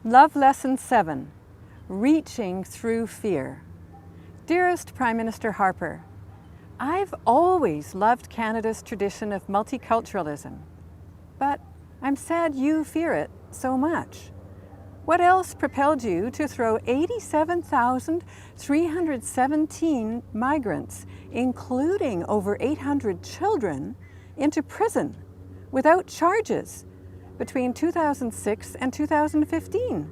Love Lesson 7, Reaching Through Fear. Dearest Prime Minister Harper, I've always loved Canada's tradition of multiculturalism, but I'm sad you fear it so much. What else propelled you to throw 87,317 migrants, including over 800 children, into prison without charges between 2006 and 2015?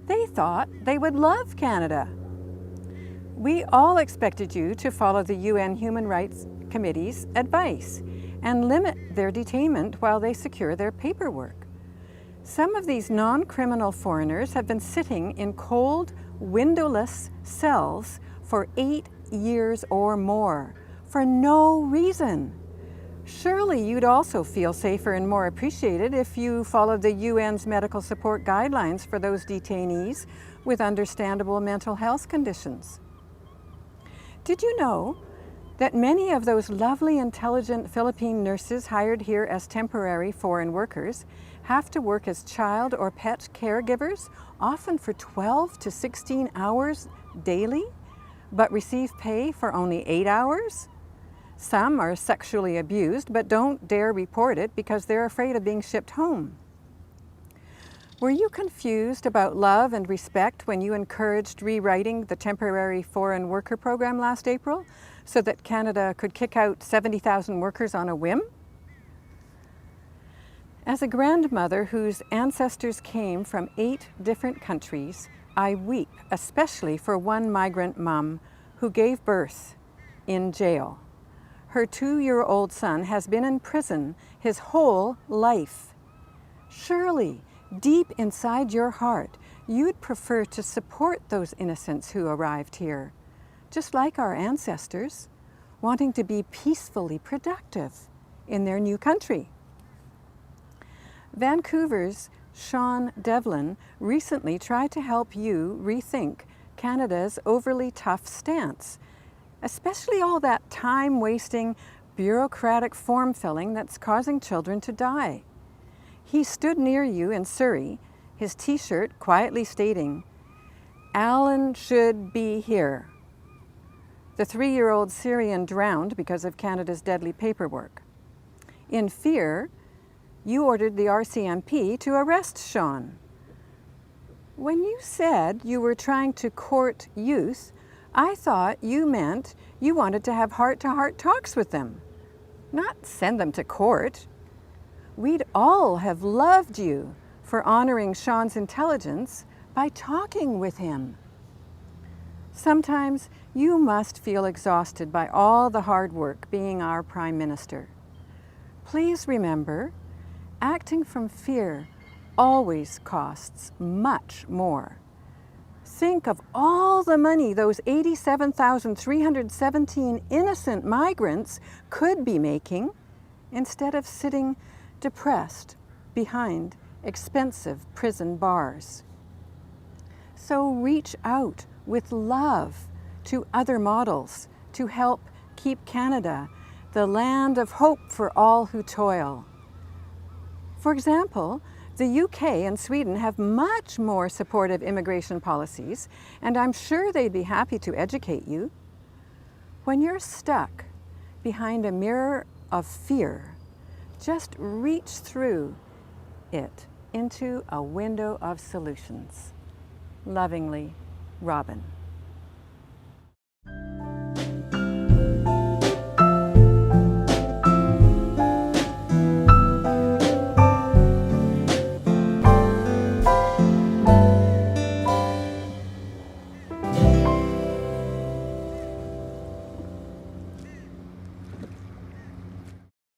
They thought they would love Canada. We all expected you to follow the UN Human Rights Committee's advice and limit their detainment while they secure their paperwork. Some of these non-criminal foreigners have been sitting in cold, windowless cells for 8 years or more for no reason. Surely you'd also feel safer and more appreciated if you followed the UN's medical support guidelines for those detainees with understandable mental health conditions. Did you know that many of those lovely, intelligent Philippine nurses hired here as temporary foreign workers have to work as child or pet caregivers, often for 12 to 16 hours daily, but receive pay for only 8 hours? Some are sexually abused but don't dare report it because they're afraid of being shipped home. Were you confused about love and respect when you encouraged rewriting the temporary foreign worker program last April so that Canada could kick out 70,000 workers on a whim? As a grandmother whose ancestors came from 8 different countries, I weep, especially for one migrant mom who gave birth in jail. Her 2-year-old son has been in prison his whole life. Surely, deep inside your heart, you'd prefer to support those innocents who arrived here, just like our ancestors, wanting to be peacefully productive in their new country. Vancouver's Sean Devlin recently tried to help you rethink Canada's overly tough stance, especially all that time-wasting, bureaucratic form-filling that's causing children to die. He stood near you in Surrey, his t-shirt quietly stating, "Alan should be here." The 3-year-old Syrian drowned because of Canada's deadly paperwork. In fear, you ordered the RCMP to arrest Sean. When you said you were trying to court youth, I thought you meant you wanted to have heart-to-heart talks with them, not send them to court. We'd all have loved you for honoring Sean's intelligence by talking with him. Sometimes you must feel exhausted by all the hard work being our Prime Minister. Please remember, acting from fear always costs much more. Think of all the money those 87,317 innocent migrants could be making instead of sitting depressed behind expensive prison bars. So reach out with love to other models to help keep Canada the land of hope for all who toil. For example, the UK and Sweden have much more supportive immigration policies, and I'm sure they'd be happy to educate you. When you're stuck behind a mirror of fear, just reach through it into a window of solutions. Lovingly, Robin.